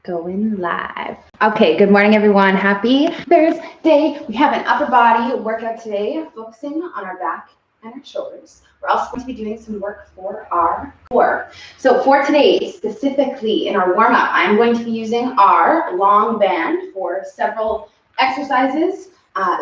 Going live. Okay, good morning, everyone. Happy Thursday. We have an upper body workout today, focusing on our back and our shoulders. We're also going to be doing some work for our core. So for today, specifically in our warm-up, I'm going to be using our long band for several exercises.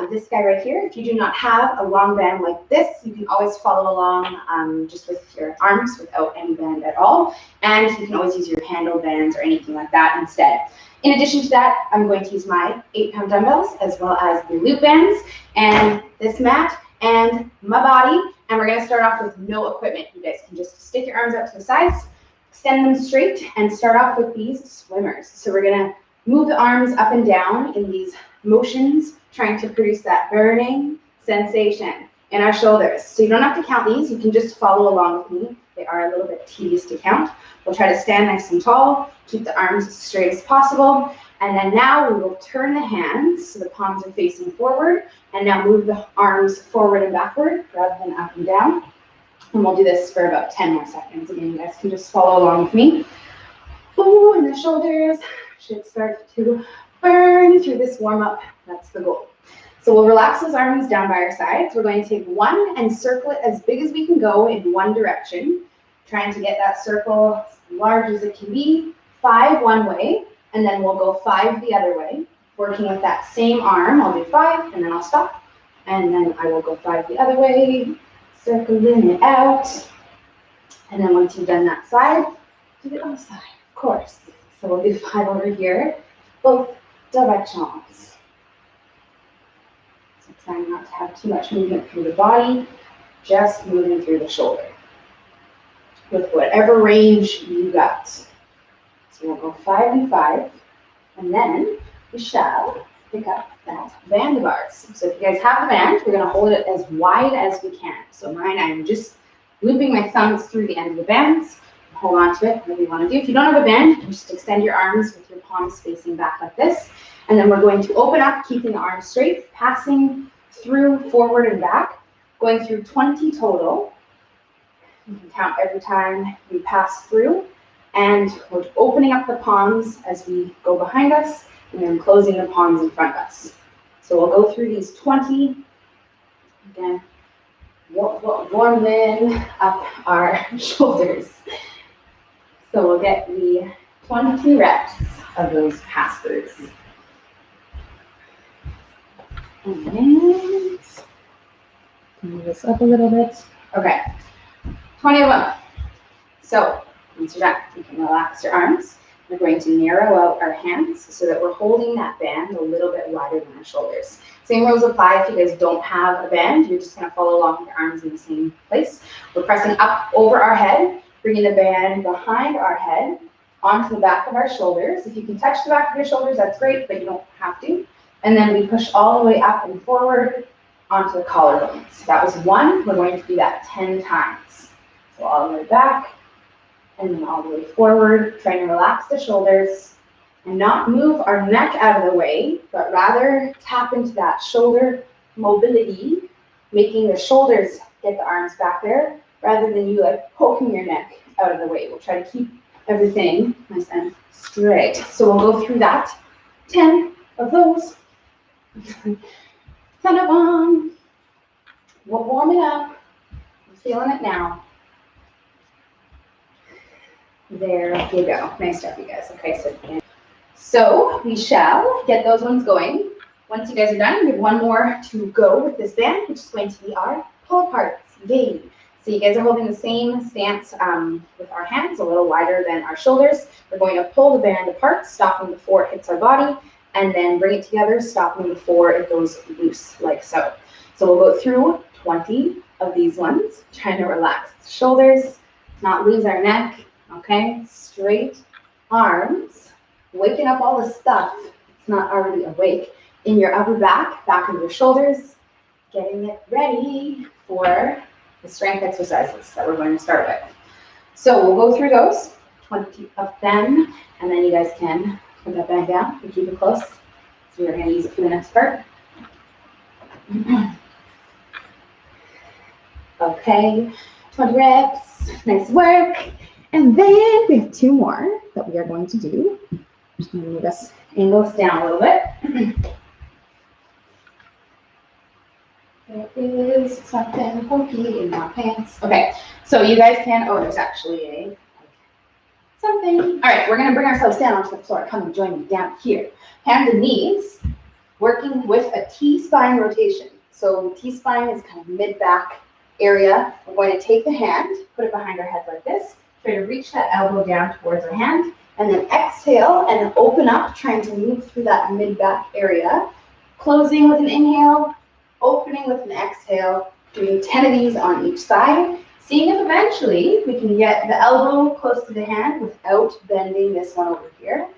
This guy right here, if you do not have a long band like this, you can always follow along just with your arms without any band at all. And you can always use your handle bands or anything like that instead. In addition to that, I'm going to use my 8-pound dumbbells as well as the loop bands and this mat and my body. And we're going to start off with no equipment. You guys can just stick your arms out to the sides, extend them straight, and start off with these swimmers. So we're going to move the arms up and down in these motions, trying to produce that burning sensation in our shoulders. So you don't have to count these. You can just follow along with me. They are a little bit tedious to count. We'll try to stand nice and tall, keep the arms as straight as possible. And then now we will turn the hands so the palms are facing forward. And now move the arms forward and backward rather than up and down. And we'll do this for about 10 more seconds. Again, you guys can just follow along with me. Ooh, and the shoulders should start to burn through this warm-up. That's the goal. So we'll relax those arms down by our sides. We're going to take one and circle it as big as we can go in one direction, trying to get that circle as large as it can be. 5 one way, and then we'll go 5 the other way, working with that same arm. I'll do 5, and then I'll stop. And then I will go 5 the other way, circling it out. And then once you've done that side, do the other side, of course. So we'll do 5 over here, both directions. So trying not to have too much movement through the body, just moving through the shoulder with whatever range you got. So we'll go 5 and 5, and then we shall pick up that band of ours. So if you guys have the band, we're going to hold it as wide as we can. So mine, I'm just looping my thumbs through the end of the bands. Hold on to it, whatever you want to do. If you don't have a band, just extend your arms with your palms facing back like this. And then we're going to open up, keeping the arms straight, passing through forward and back, going through 20 total. You can count every time we pass through. And we're opening up the palms as we go behind us, and then closing the palms in front of us. So we'll go through these 20. Again, warming up our shoulders. So we'll get the 20 reps of those pass-throughs. And move this up a little bit. Okay, 20 of them. So once you're done, you can relax your arms. We're going to narrow out our hands so that we're holding that band a little bit wider than our shoulders. Same rules apply if you guys don't have a band. You're just going to follow along with your arms in the same place. We're pressing up over our head, bringing the band behind our head onto the back of our shoulders. If you can touch the back of your shoulders, that's great, but you don't have to. And then we push all the way up and forward onto the collarbones. So that was 1. We're going to do that 10 times. So all the way back, and then all the way forward, trying to relax the shoulders and not move our neck out of the way, but rather tap into that shoulder mobility, making the shoulders get the arms back there, rather than you like poking your neck out of the way. We'll try to keep everything nice and straight. So we'll go through that 10 of those. 10 of them. We're warming up. I'm feeling it now. There you go. Nice job, you guys. Okay, so we shall get those ones going. Once you guys are done, we have one more to go with this band, which is going to be our pull aparts. Yay. So you guys are holding the same stance with our hands, a little wider than our shoulders. We're going to pull the band apart, stopping before it hits our body, and then bring it together, stopping before it goes loose, like so. So we'll go through 20 of these ones, trying to relax the shoulders, not lose our neck, okay? Straight arms, waking up all the stuff that's not already awake in your upper back, back of your shoulders, getting it ready for the strength exercises that we're going to start with. So we'll go through those, 20 of them, and then you guys can put that band down and keep it close. So we're going to use it for the next part. Okay, 20 reps, nice work. And then we have 2 more that we are going to do. Just gonna move us, angle us down a little bit. There is something pokey in my pants. Okay, so you guys can, oh, there's actually a something. All right, we're gonna bring ourselves down onto the floor. Come and join me down here. Hands and knees, working with a T-spine rotation. So T-spine is kind of mid-back area. We're going to take the hand, put it behind our head like this, try to reach that elbow down towards our hand, and then exhale and then open up, trying to move through that mid-back area. Closing with an inhale, opening with an exhale, doing 10 of these on each side, seeing if eventually we can get the elbow close to the hand without bending this one over here.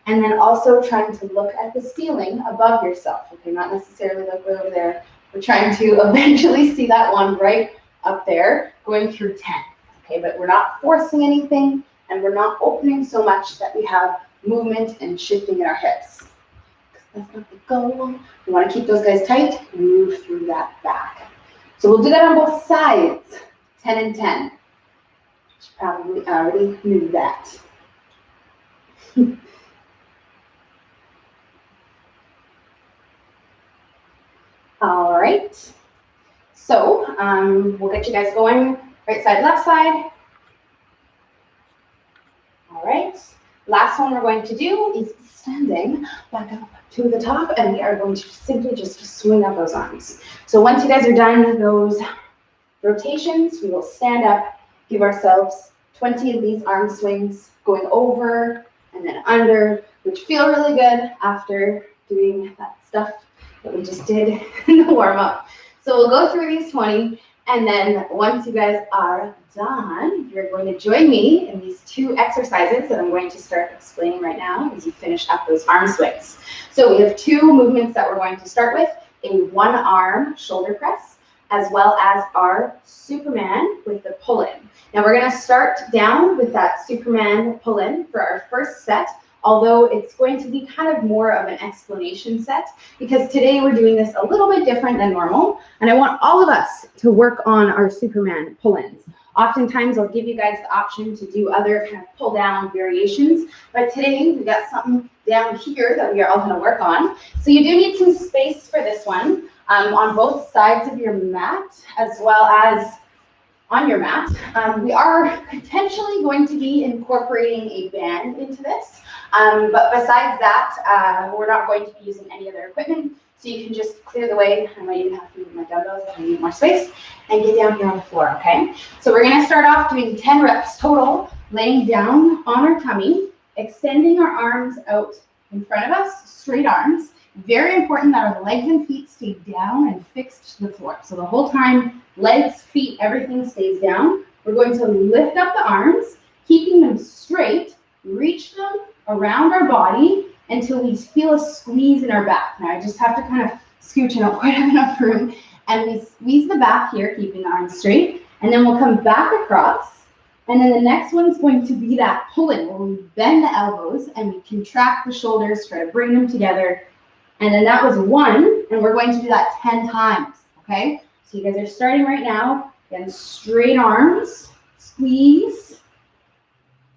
And then also trying to look at the ceiling above yourself. Okay, not necessarily like way over there. We're trying to eventually see that one right up there, going through 10. Okay, but we're not forcing anything, and we're not opening so much that we have movement and shifting in our hips. That's not the goal. We want to keep those guys tight and move through that back. So we'll do that on both sides, 10 and 10. You probably already knew that. All right. So we'll get you guys going. Right side, left side. All right. Last one we're going to do is standing back up to the top, and we are going to simply just swing up those arms. So once you guys are done with those rotations, we will stand up, give ourselves 20 of these arm swings, going over and then under, which feel really good after doing that stuff that we just did in the warm-up. So we'll go through these 20, and then once you guys are done, you're going to join me in these 2 exercises that I'm going to start explaining right now as you finish up those arm swings. So we have 2 movements that we're going to start with, a one-arm shoulder press, as well as our Superman with the pull-in. Now we're going to start down with that Superman pull-in for our first set, although it's going to be kind of more of an explanation set, because today we're doing this a little bit different than normal, and I want all of us to work on our Superman pull-ins. Oftentimes I'll give you guys the option to do other kind of pull-down variations, but today we got something down here that we are all going to work on. So you do need some space for this one on both sides of your mat, as well as on your mat. We are potentially going to be incorporating a band into this, but besides that, we're not going to be using any other equipment, so you can just clear the way. I might even have to move my dumbbells if I need more space, and get down here on the floor, okay? So we're going to start off doing 10 reps total, laying down on our tummy, extending our arms out in front of us, straight arms. Very important that our legs and feet stay down and fixed to the floor. So the whole time, legs, feet, everything stays down. We're going to lift up the arms, keeping them straight, reach them around our body until we feel a squeeze in our back. Now I just have to kind of scooch, I don't quite have enough room, and we squeeze the back here, keeping the arms straight, and then we'll come back across, and then the next one's going to be that pull-in, where we bend the elbows and we contract the shoulders, try to bring them together. And then that was 1, and we're going to do that 10 times, okay? So you guys are starting right now, again, straight arms, squeeze,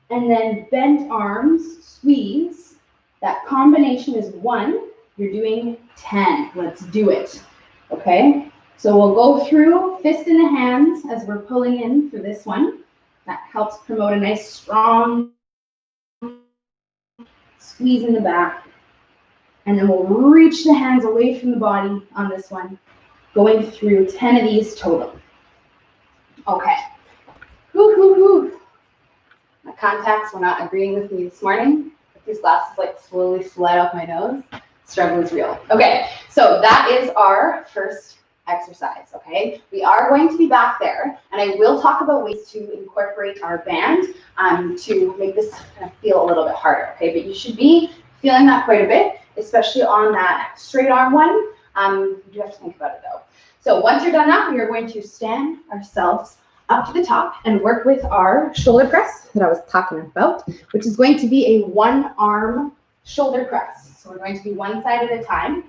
and then bent arms, squeeze. That combination is 1, you're doing 10. Let's do it, okay? So we'll go through fist in the hands as we're pulling in for this one. That helps promote a nice strong squeeze in the back. And then we'll reach the hands away from the body on this one, going through 10 of these total. Okay. My contacts were not agreeing with me this morning. But these glasses like slowly slide off my nose. Struggle is real. Okay, so that is our first exercise, okay? We are going to be back there, and I will talk about ways to incorporate our band to make this kind of feel a little bit harder, okay? But you should be feeling that quite a bit, especially on that straight arm one. You do have to think about it though. So once you're done that, we are going to stand ourselves up to the top and work with our shoulder press that I was talking about, which is going to be a one-arm shoulder press. So we're going to do one side at a time.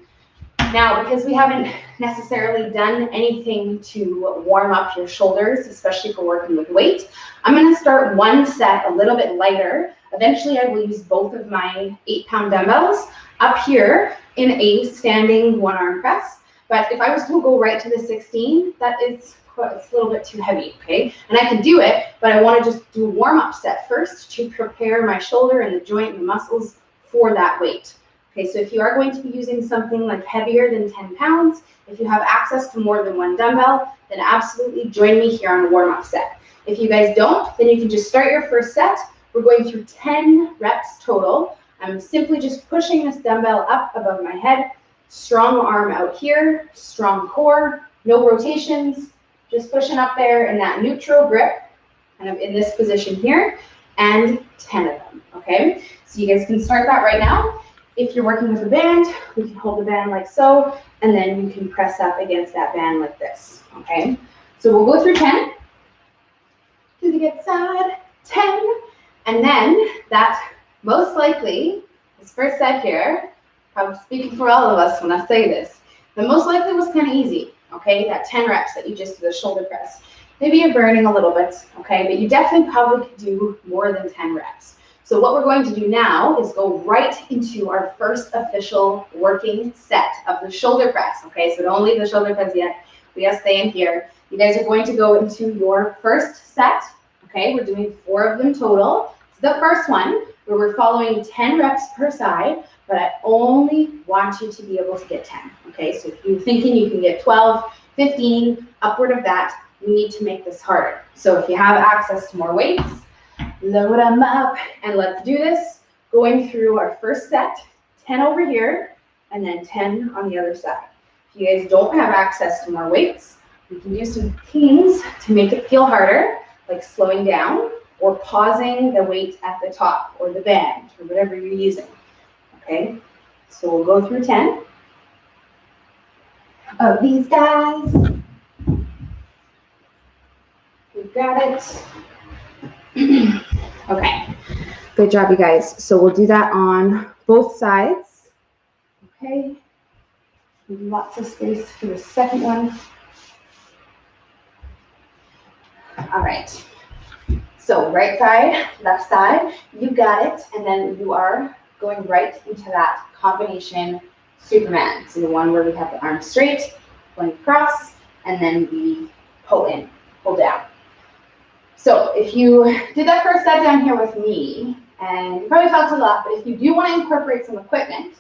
Now, because we haven't necessarily done anything to warm up your shoulders, especially for working with weight, I'm going to start one set a little bit lighter Eventually, I will use both of my 8-pound dumbbells up here in a standing one-arm press. But if I was to go right to the 16, it's a little bit too heavy, okay? And I can do it, but I want to just do a warm-up set first to prepare my shoulder and the joint and the muscles for that weight. Okay, so if you are going to be using something like heavier than 10 pounds, if you have access to more than one dumbbell, then absolutely join me here on a warm-up set. If you guys don't, then you can just start your first set. We're going through 10 reps total. I'm simply just pushing this dumbbell up above my head, strong arm out here, strong core, no rotations, just pushing up there in that neutral grip, kind of in this position here, and 10 of them, okay? So you guys can start that right now. If you're working with a band, we can hold the band like so, and then you can press up against that band like this, okay? So we'll go through 10. To the good side, 10. And then that most likely, this first set here, I'm speaking for all of us when I say this, but most likely was kind of easy, okay? That 10 reps that you just did the shoulder press. Maybe you're burning a little bit, okay? But you definitely probably could do more than 10 reps. So what we're going to do now is go right into our first official working set of the shoulder press, okay? So don't leave the shoulder press yet. We gotta stay in here. You guys are going to go into your first set, okay? We're doing 4 of them total. So the first one, where we're following 10 reps per side, but I only want you to be able to get 10, okay? So if you're thinking you can get 12, 15, upward of that, you need to make this harder. So if you have access to more weights, load them up, and let's do this. Going through our first set, 10 over here, and then 10 on the other side. If you guys don't have access to more weights, we can do some things to make it feel harder, like slowing down or pausing the weight at the top or the band or whatever you're using, okay? So we'll go through 10 of these guys. We've got it. Okay, good job, you guys. So we'll do that on both sides. Okay, lots of space for the second one. All right, so right side, left side, you got it. And then you are going right into that combination Superman. So the one where we have the arms straight, going across, and then we pull in, pull down. So if you did that first set down here with me, and you probably felt a lot, but if you do want to incorporate some equipment,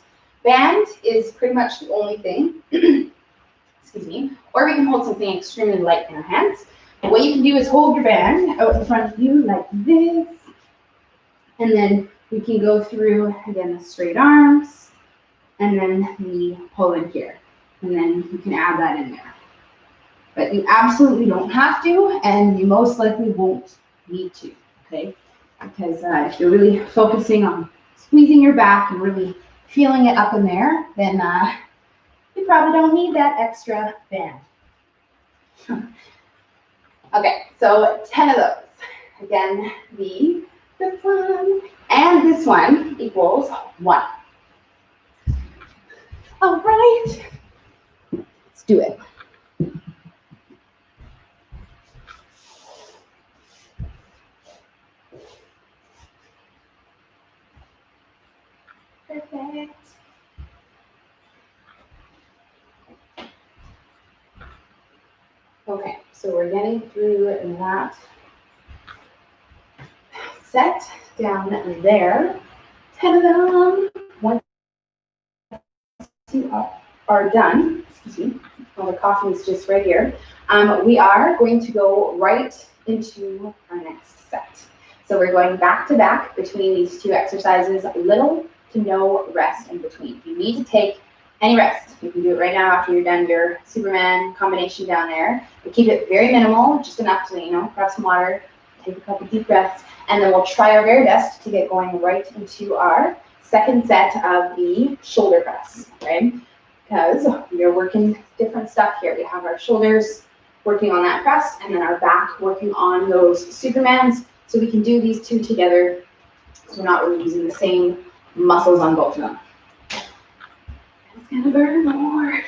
band is pretty much the only thing, excuse me, or we can hold something extremely light in our hands. And what you can do is hold your band out in front of you like this, and then we can go through, again, the straight arms, and then we pull in here, and then you can add that in there. But you absolutely don't have to, and you most likely won't need to, okay? Because if you're really focusing on squeezing your back and really feeling it up in there, then you probably don't need that extra band. Okay, so 10 of those. Again, this one and this one equals 1. All right, let's do it. Perfect. Okay, so we're getting through that set down there. 10 of them. Once you are done, excuse me, all the coffee is just right here. We are going to go right into our next set. So we're going back to back between these 2 exercises, little to no rest in between. If you need to take any rest, you can do it right now after you're done your Superman combination down there. But keep it very minimal, just enough to, grab some water, take a couple deep breaths, and then we'll try our very best to get going right into our second set of the shoulder press, okay? Because we are working different stuff here. We have our shoulders working on that press, and then our back working on those Supermans. So we can do these 2 together, so we're not really using the same muscles on both of them. It's gonna burn more.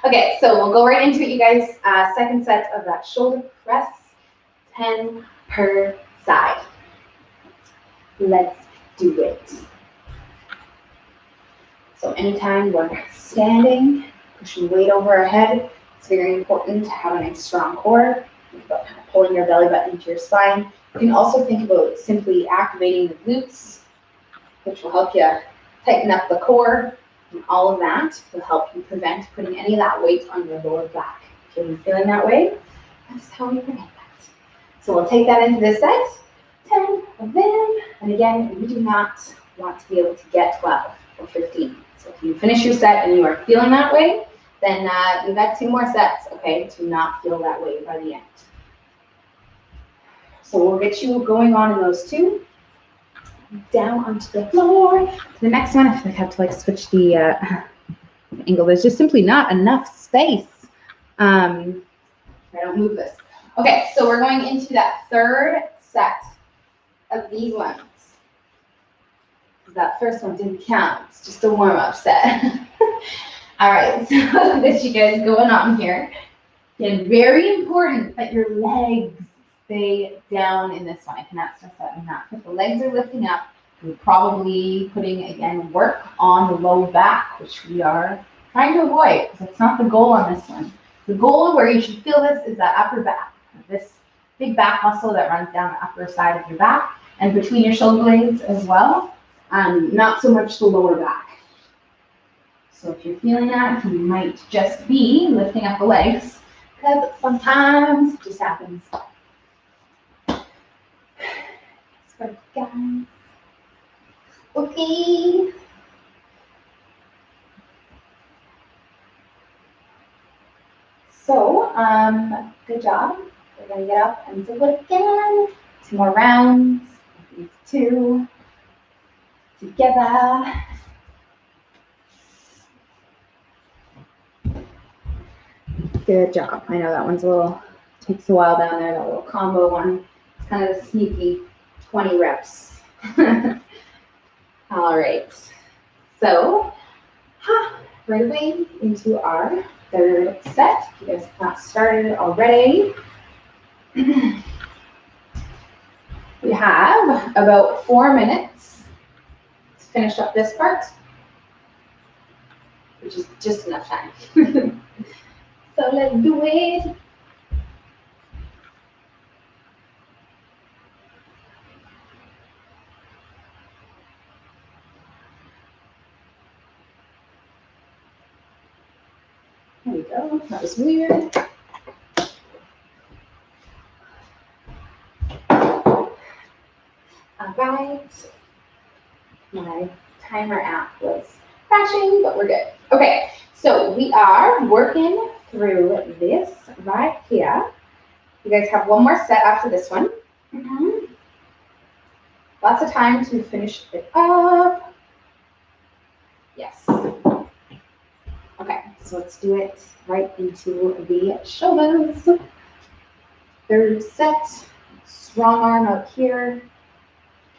Okay, so we'll go right into it, you guys. Second set of that shoulder press, 10 per side. Let's do it. So anytime we're standing, pushing weight over our head, it's very important to have a nice strong core. Think about kind of pulling your belly button into your spine. You can also think about simply activating the glutes, which will help you tighten up the core, and all of that will help you prevent putting any of that weight on your lower back. If you're feeling that way, that's how you prevent that. So we'll take that into this set, 10 of them, and again, we do not want to be able to get 12 or 15. So if you finish your set and you are feeling that way, then you've got 2 more sets, okay, to not feel that way by the end. So we'll get you going on in those 2. Down onto the floor. The next one, I feel like I have to switch the angle. There's just simply not enough space. I don't move this. Okay, so we're going into that 3rd set of these ones. That first one didn't count. It's just a warm-up set. All right, so this you guys going on here. Again, very important that your legs stay down in this one. I cannot stress that enough. If the legs are lifting up, we're probably putting, again, work on the low back, which we are trying to avoid, because it's not the goal on this one. The goal where you should feel this is that upper back, this big back muscle that runs down the upper side of your back and between your shoulder blades as well, not so much the lower back. So if you're feeling that, you might just be lifting up the legs, because sometimes it just happens. Guys. Okay. So, good job. We're gonna get up and do it again. 2 more rounds. These 2 together. Good job. I know that one's takes a while down there, that little combo one. It's kind of a sneaky 20 reps. All right. So, right away into our 3rd set. If you guys have not started already. We have about 4 minutes to finish up this part, which is just enough time. So let's do it. There we go. That was weird. All right. My timer app was crashing, but we're good. Okay, so we are working through this right here. You guys have 1 more set after this one. Lots of time to finish it up. Yes. Okay, so let's do it right into the shoulders. 3rd set. Strong arm out here.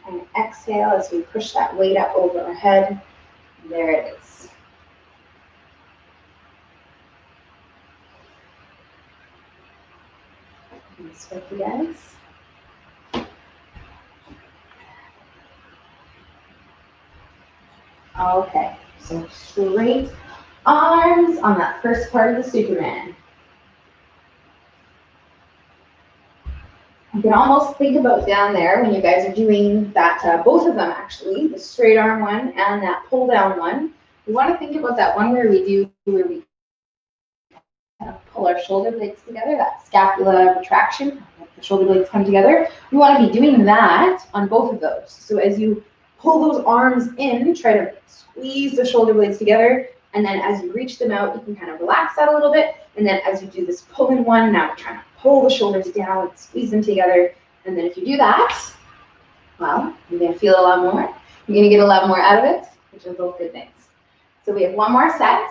And exhale as we push that weight up over our head. There it is. Nice work, you guys. Okay, so straight arms on that first part of the Superman. You can almost think about down there when you guys are doing that, both of them actually, the straight arm one and that pull down one. We want to think about that one where we kind of pull our shoulder blades together, that scapula retraction, the shoulder blades come together. We want to be doing that on both of those. So as you pull those arms in, try to squeeze the shoulder blades together, and then as you reach them out, you can kind of relax that a little bit. And then as you do this pull-in one, now we're trying to pull the shoulders down, squeeze them together. And then if you do that, well, you're going to feel a lot more. You're going to get a lot more out of it, which are both good things. So we have 1 more set.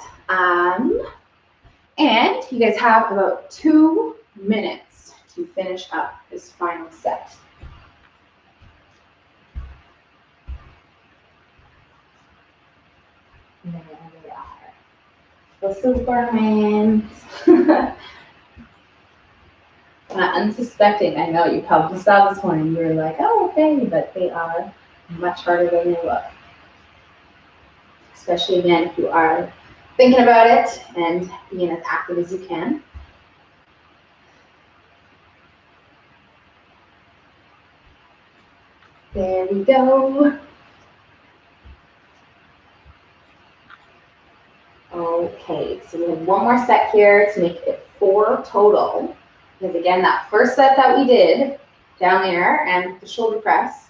And you guys have about 2 minutes to finish up this final set. And there we are. The Supermans. Not unsuspecting. I know you probably saw this one and you were like, oh, okay, but they are much harder than they look. Especially again, if you are thinking about it and being as active as you can. There we go. Okay, so we have one more set here to make it 4 total. Because again, that first set that we did down there and the shoulder press,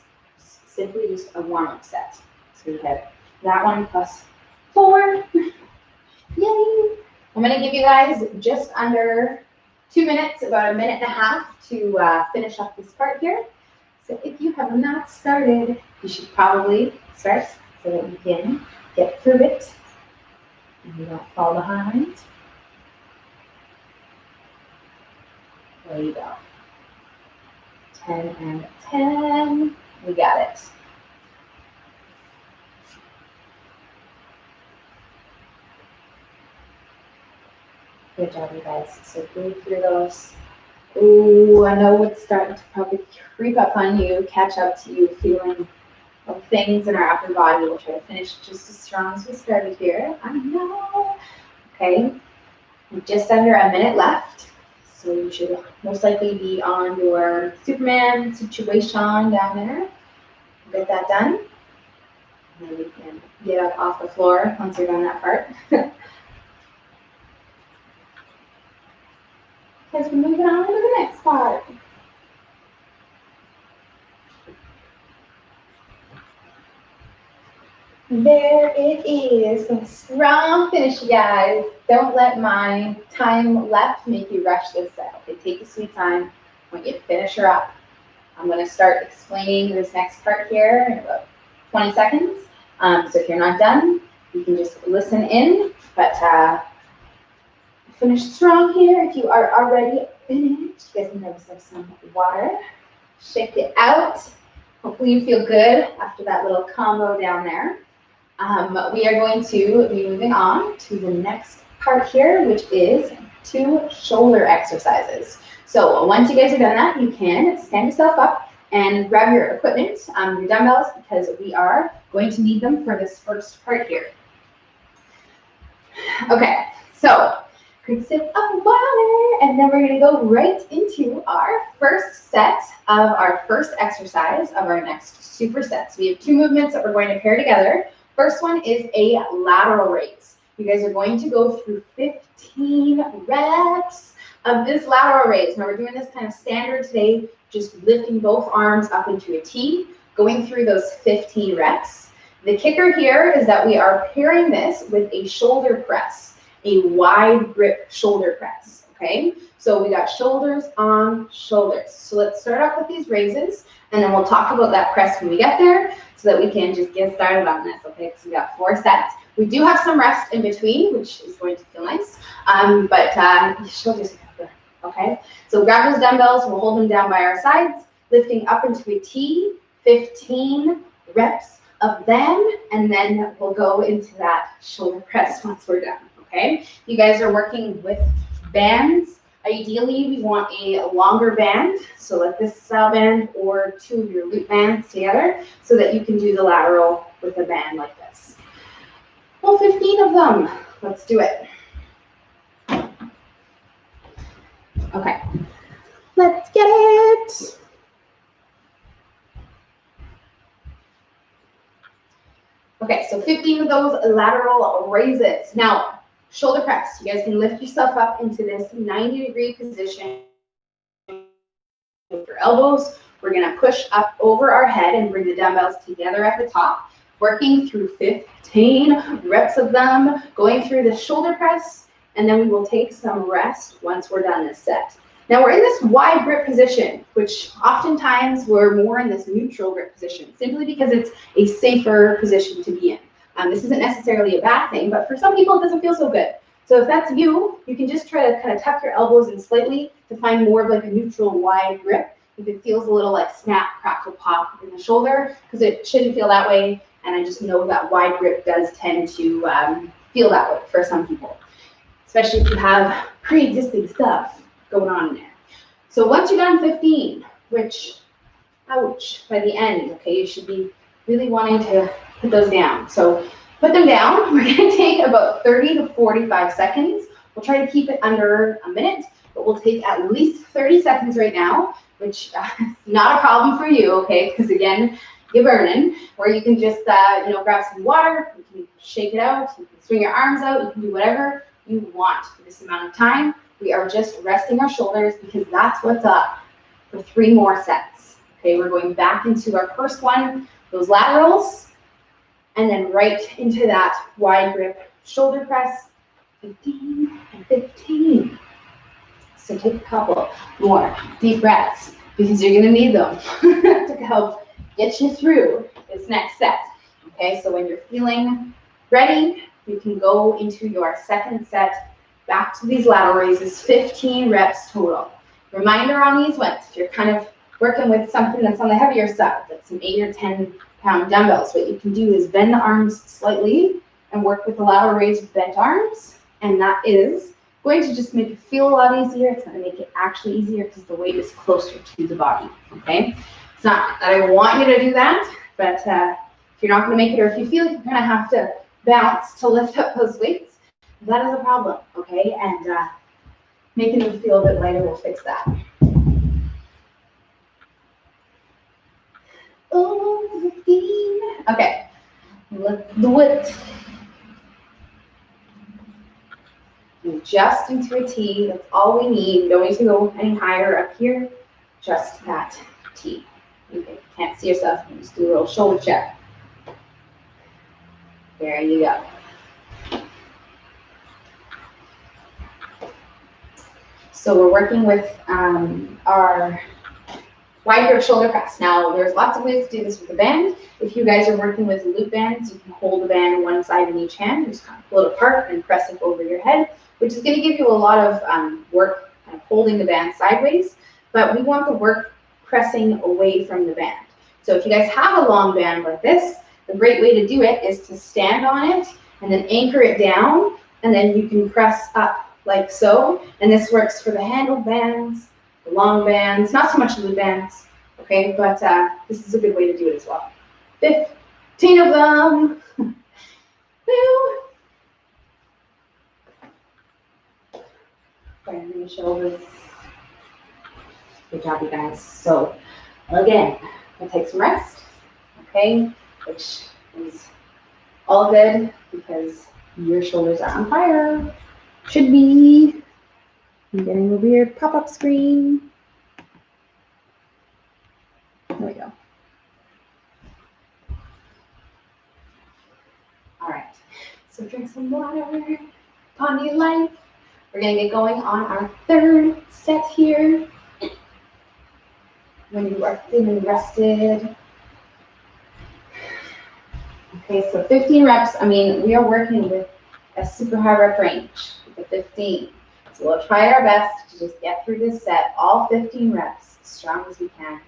simply just a warm-up set. So we have that one plus 4. Yay! I'm going to give you guys just under 2 minutes, about 1.5 minutes to finish up this part here. So if you have not started, you should probably start so that you can get through it and you don't fall behind. There you go. 10 and 10. We got it. Good job, you guys. So breathe through those. Ooh, I know it's starting to probably creep up on you, catch up to you, feeling of things in our upper body. We'll try to finish just as strong as we started here. I know. Okay, just under 1 minute left. So you should most likely be on your Superman situation down there. Get that done. And then we can get up off the floor once you're done that part. Because we're moving on to the next part. There it is. A strong finish, you guys. Don't let my time left make you rush this set. Okay, take your sweet time. I want you to finish her up. I'm going to start explaining this next part here in about 20 seconds. So if you're not done, you can just listen in. But finish strong here. If you are already finished, you guys can have some water. Shake it out. Hopefully you feel good after that little combo down there. We are going to be moving on to the next part here, which is 2 shoulder exercises. So once you guys are done that, you can stand yourself up and grab your equipment, your dumbbells, because we are going to need them for this first part here. Okay, so quick sip of water, and then we're going to go right into our first set of our first exercise of our next superset. So we have 2 movements that we're going to pair together. First one is a lateral raise. You guys are going to go through 15 reps of this lateral raise. Now we're doing this kind of standard today, just lifting both arms up into a T, going through those 15 reps. The kicker here is that we are pairing this with a shoulder press, a wide grip shoulder press, okay? So we got shoulders on shoulders. So let's start off with these raises, and then we'll talk about that press when we get there so that we can just get started on this, okay? So we got 4 sets. We do have some rest in between, which is going to feel nice, but shoulders are good, okay? So grab those dumbbells, we'll hold them down by our sides, lifting up into a T, 15 reps of them, and then we'll go into that shoulder press once we're done, okay? You guys are working with bands. Ideally, we want a longer band, so like this style band or 2 of your loop bands together so that you can do the lateral with a band like this. Well, 15 of them. Let's do it. Okay, let's get it. Okay, so 15 of those lateral raises. Now, shoulder press. You guys can lift yourself up into this 90-degree position with your elbows. We're going to push up over our head and bring the dumbbells together at the top, working through 15 reps of them, going through the shoulder press, and then we will take some rest once we're done this set. Now we're in this wide grip position, which oftentimes we're more in this neutral grip position, simply because it's a safer position to be in. This isn't necessarily a bad thing, but for some people it doesn't feel so good. So if that's you, you can just try to kind of tuck your elbows in slightly to find more of like a neutral wide grip. If it feels a little like snap, crackle, pop in the shoulder, because it shouldn't feel that way. And I just know that wide grip does tend to feel that way for some people, especially if you have pre-existing stuff going on in there. So once you're done 15, which, ouch, by the end, okay, you should be really wanting to put those down. So put them down. We're going to take about 30 to 45 seconds. We'll try to keep it under a minute, but we'll take at least 30 seconds right now, which is not a problem for you, okay? Because again, you're burning, where you can just, grab some water, you can shake it out, you can swing your arms out, you can do whatever you want for this amount of time. We are just resting our shoulders because that's what's up for 3 more sets. Okay, we're going back into our first one, those laterals, and then right into that wide grip shoulder press, 15 and 15. So take a couple more deep breaths because you're gonna need them to help get you through this next set. Okay, so when you're feeling ready, you can go into your second set, back to these lateral raises, 15 reps total. Reminder on these ones, if you're kind of working with something that's on the heavier side, like some 8 or 10 pound dumbbells, what you can do is bend the arms slightly and work with the lateral raise with bent arms, and that is going to just make it feel a lot easier. It's going to make it actually easier because the weight is closer to the body, okay? It's not that I want you to do that, but if you're not going to make it, or if you feel like you're going to have to bounce to lift up those weights, that is a problem, okay? And making them feel a bit lighter will fix that. Oh, 15. Okay, let's do it. Just into a T, that's all we need. Don't need to go any higher up here, just that T. Okay, can't see yourself, you just do a little shoulder check. There you go. So we're working with our wide grip shoulder press. Now, there's lots of ways to do this with a band. If you guys are working with loop bands, you can hold the band one side in each hand, just kind of pull it apart and press it over your head, which is going to give you a lot of work kind of holding the band sideways, but we want the work pressing away from the band. So if you guys have a long band like this, the great way to do it is to stand on it and then anchor it down, and then you can press up like so. And this works for the handle bands, the long bands, not so much loop bands, okay, but this is a good way to do it as well. 15 of them. Woo. Bending the shoulders. Good job, you guys. So again, we'll take some rest, okay, which is all good because your shoulders are on fire. Should be. I'm getting a weird pop-up screen. There we go. All right, so drink some water, Pondy Life. We're gonna get going on our third set here. When you are feeling rested. Okay, so 15 reps. I mean, we are working with a super high rep range with the 15. So we'll try our best to just get through this set, all 15 reps, as strong as we can.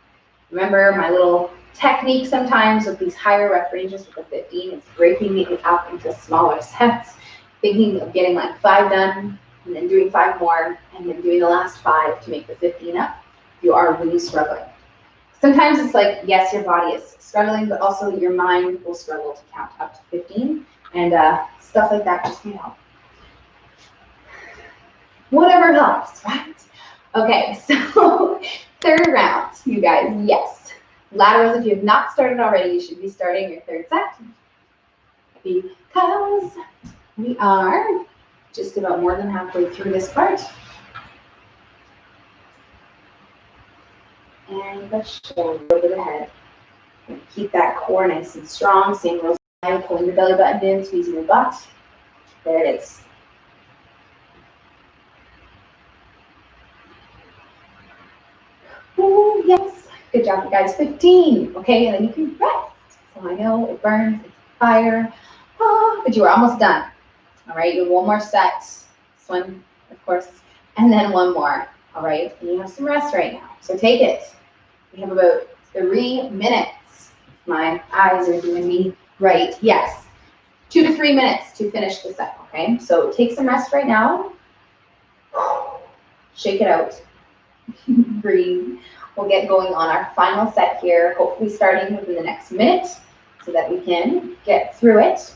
Remember my little technique sometimes with these higher rep ranges with the 15 is breaking it up into smaller sets, thinking of getting like 5 done, and then doing 5 more, and then doing the last 5 to make the 15 up. You are really struggling. Sometimes it's like, yes, your body is struggling, but also your mind will struggle to count up to 15, and stuff like that just can help. Whatever helps, right? Okay, so third round, you guys, yes. Laterals, if you have not started already, you should be starting your third set because we are just about more than halfway through this part. And the shoulder over the head. Keep that core nice and strong. Same rose line, pulling the belly button in, squeezing your butt. There it is. Oh, yes. Good job, you guys. 15. Okay, and then you can rest. So I know it burns, it's fire. But you are almost done. All right, you have one more set. This one, of course, and then one more. All right, and you have some rest right now. So take it. We have about 3 minutes. My eyes are doing me right. Yes. 2 to 3 minutes to finish the set, okay? So take some rest right now. Shake it out. Breathe. We'll get going on our final set here, hopefully starting within the next minute. so that we can get through it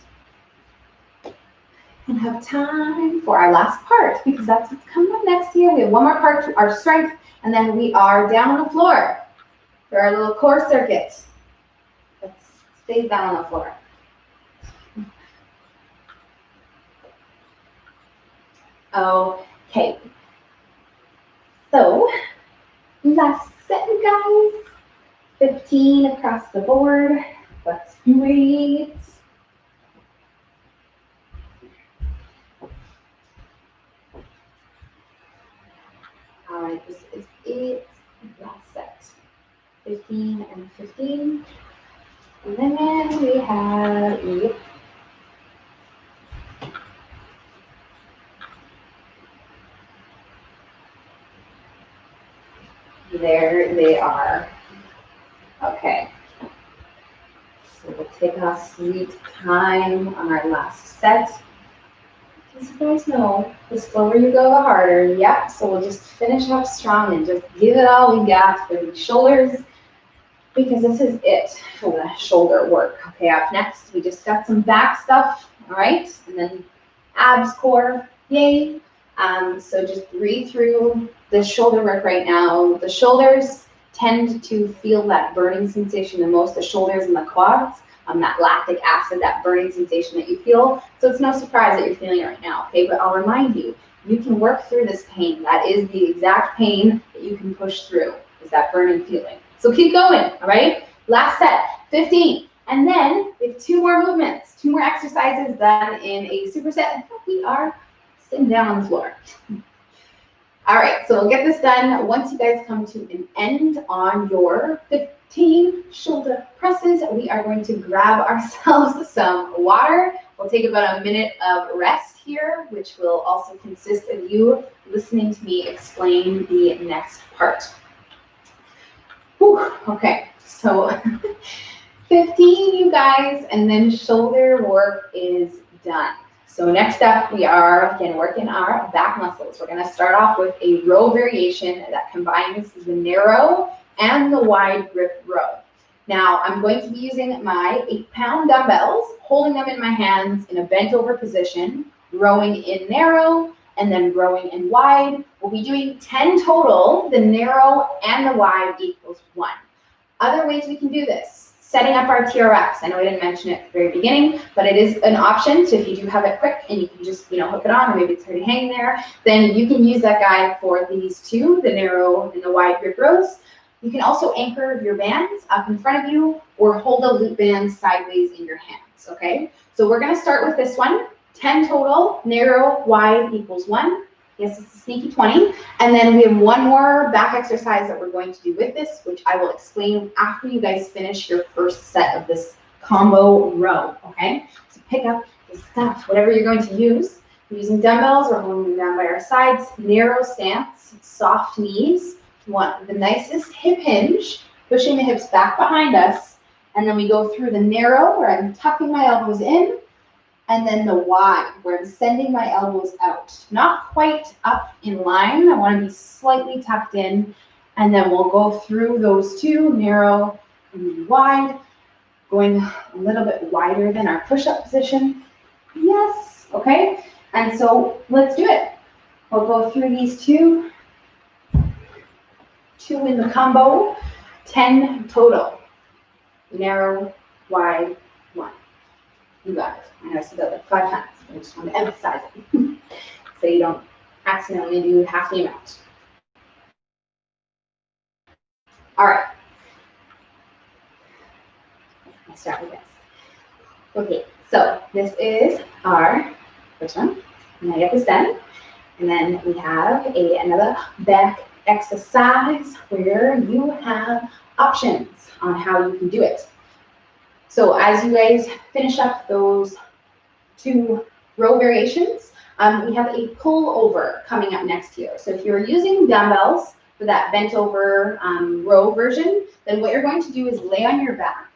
and have time for our last part, because that's what's coming up next here. We have one more part to our strength, and then we are down on the floor for our little core circuit. Let's stay down on the floor. Okay. So, last set, guys. 15 across the board. Let's do it. All right, this is it. Last set. 15 and 15. And then we have, yep. There they are. Okay. So we'll take our sweet time on our last set. As you guys know, the slower you go, the harder. Yeah, so we'll just finish up strong and just give it all we got for the shoulders, because this is it for the shoulder work. Okay, up next, we just got some back stuff, all right? And then abs, core, yay. So just breathe through the shoulder work right now. The shoulders tend to feel that burning sensation the most, the shoulders and the quads, that lactic acid, that burning sensation that you feel. So it's no surprise that you're feeling it right now, okay? But I'll remind you, you can work through this pain. That is the exact pain that you can push through, is that burning feeling. So keep going, all right? Last set, 15. And then we have 2 more movements, 2 more exercises done in a superset. We are sitting down on the floor. All right, so we'll get this done once you guys come to an end on your 15 shoulder presses. We are going to grab ourselves some water. We'll take about a minute of rest here, which will also consist of you listening to me explain the next part. Whew, okay, so 15, you guys, and then shoulder work is done. So next up, we are, again, working our back muscles. We're going to start off with a row variation that combines the narrow and the wide grip row. Now, I'm going to be using my 8-pound dumbbells, holding them in my hands in a bent over position, rowing in narrow, and then rowing in wide. We'll be doing 10 total. The narrow and the wide equals 1. Other ways we can do this. Setting up our TRX. I know I didn't mention it at the very beginning, but it is an option. So if you do have it quick and you can just, hook it on, or maybe it's already hanging there, then you can use that guide for these 2, the narrow and the wide grip rows. You can also anchor your bands up in front of you or hold a loop band sideways in your hands, okay? So we're gonna start with this one, 10 total, narrow, wide equals 1. Yes, it's a sneaky 20. And then we have 1 more back exercise that we're going to do with this, which I will explain after you guys finish your first set of this combo row, okay? So pick up the stuff, whatever you're going to use. We're using dumbbells, we're holding them down by our sides, narrow stance, soft knees. We want the nicest hip hinge, pushing the hips back behind us. And then we go through the narrow, where I'm tucking my elbows in, and then the wide, where I'm sending my elbows out. Not quite up in line. I want to be slightly tucked in. And then we'll go through those 2, narrow and wide, going a little bit wider than our push-up position. Yes, okay? And so let's do it. We'll go through these 2 in the combo, 10 total. Narrow, wide, 1. You got it. I know I said that like 5 times. I just want to emphasize it so you don't accidentally do half the amount. All right. Let's start with this. Okay, so this is our first one. And I get this done. And then we have another back exercise where you have options on how you can do it. So as you guys finish up those 2 row variations, we have a pull over coming up next here. So if you're using dumbbells for that bent over row version, then what you're going to do is lay on your back,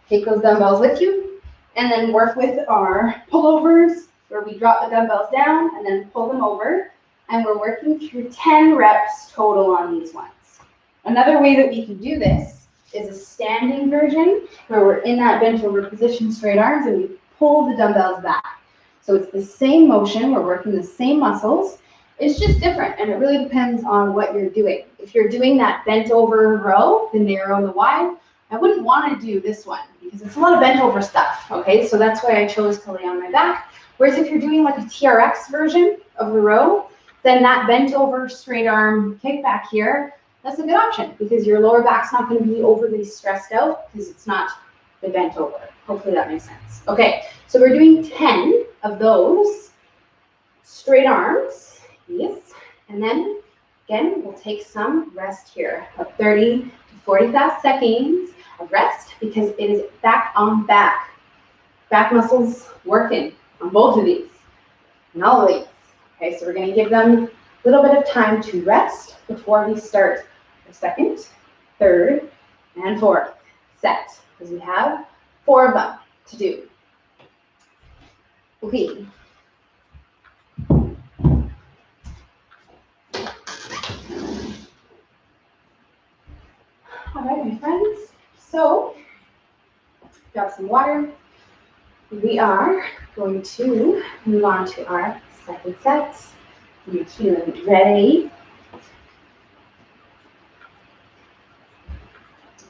take those dumbbells with you, and then work with our pullovers, where we drop the dumbbells down and then pull them over. And we're working through 10 reps total on these ones. Another way that we can do this is a standing version where we're in that bent over position, straight arms, and we pull the dumbbells back. So it's the same motion, we're working the same muscles, it's just different, and it really depends on what you're doing. If you're doing that bent over row, the narrow and the wide, I wouldn't want to do this one because it's a lot of bent over stuff, okay? So that's why I chose to lay on my back. Whereas if you're doing like a TRX version of the row, then that bent over straight arm kickback here, that's a good option because your lower back's not going to be overly stressed out because it's not the bent over. Hopefully that makes sense. Okay, so we're doing 10 of those straight arms. Yes. And then, again, we'll take some rest here of 30 to 40 seconds of rest because it is back on back. Back muscles working on both of these and all of these. Okay, so we're going to give them a little bit of time to rest before we start the second, third, and fourth set because we have 4 of them to do. Okay. All right, my friends, so grab some water. We are going to move on to our second set. You're feeling ready.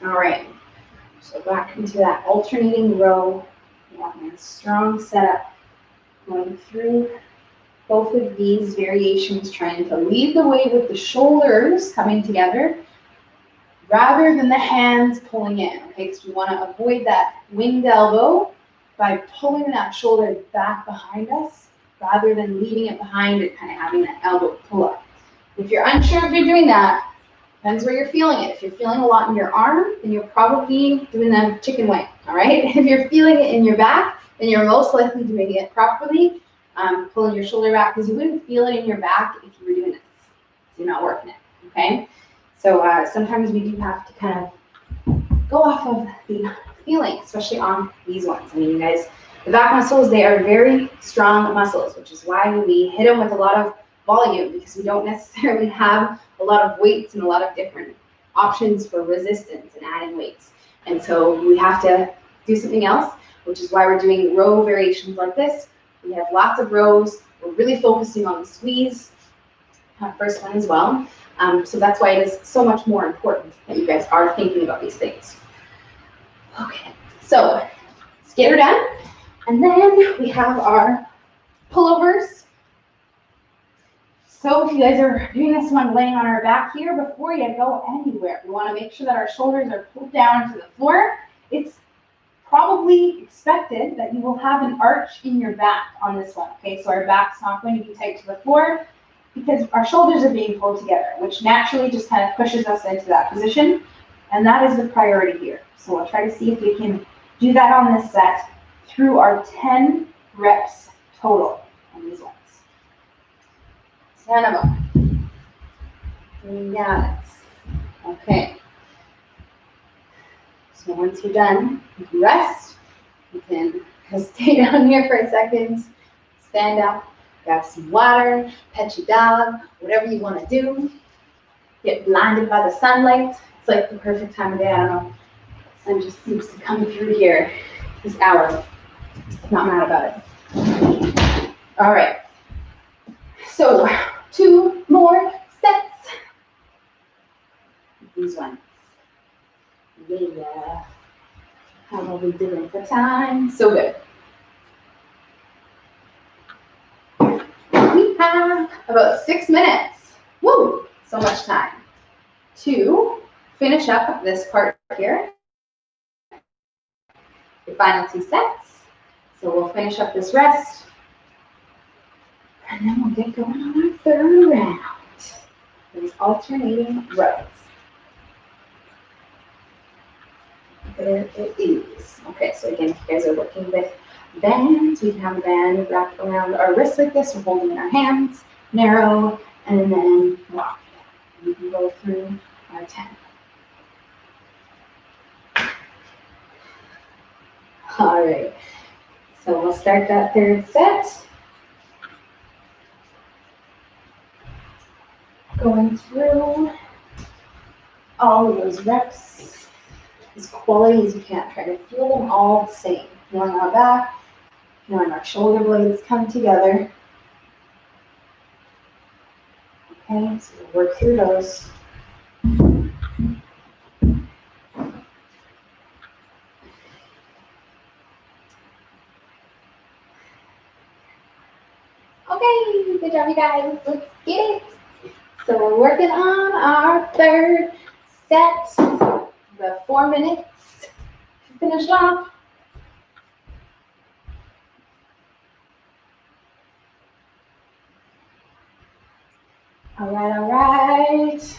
All right, so back into that alternating row. Yeah, strong setup. Going through both of these variations, trying to lead the way with the shoulders coming together rather than the hands pulling in, okay? Because we want to avoid that winged elbow by pulling that shoulder back behind us rather than leaving it behind and kind of having that elbow pull up. If you're unsure if you're doing that, depends where you're feeling it. If you're feeling a lot in your arm, then you're probably doing the chicken wing, all right? If you're feeling it in your back, then you're most likely doing it properly, pulling your shoulder back because you wouldn't feel it in your back if you were doing this. So you're not working it, okay? So sometimes we do have to kind of go off of the feeling, especially on these ones. I mean, you guys, the back muscles, they are very strong muscles, which is why we hit them with a lot of volume because we don't necessarily have a lot of weights and a lot of different options for resistance and adding weights. And so we have to do something else, which is why we're doing row variations like this. We have lots of rows. We're really focusing on the squeeze first one as well. So that's why it is so much more important that you guys are thinking about these things. Okay, so let's get her done. And then we have our pullovers. So if you guys are doing this one laying on our back here, before you go anywhere, we want to make sure that our shoulders are pulled down to the floor. It's probably expected that you will have an arch in your back on this one. Okay, so our back's not going to be tight to the floor because our shoulders are being pulled together, which naturally just kind of pushes us into that position. And that is the priority here. So we'll try to see if we can do that on this set through our 10 reps total on these ones. 10 of them. You got it. Okay. So once you're done, you can rest. You can stay down here for a second, stand up, grab some water, pet your dog, whatever you want to do. Get blinded by the sunlight. It's like the perfect time of day. I don't know. The sun just seems to come through here this hour. Not mad about it. All right. So 2 more sets. These ones. Yeah. How are we doing for time? So good. We have about 6 minutes. Woo! So much time to finish up this part here. The final 2 sets. So we'll finish up this rest. And then we'll get going on our third round. These alternating rows. There it is. Okay, so again, if you guys are working with bands, we can have a band wrapped around our wrists like this. We're holding in our hands, narrow, and then lock. We can go through our 10. All right, so we'll start that third set. Going through all of those reps. as quality as you can. Try to feel them all the same. Feeling our back, feeling our shoulder blades come together. Okay, so we'll work through those. Okay, good job, you guys. Let's get it. So we're working on our third set. About 4 minutes to finish off. All right, all right.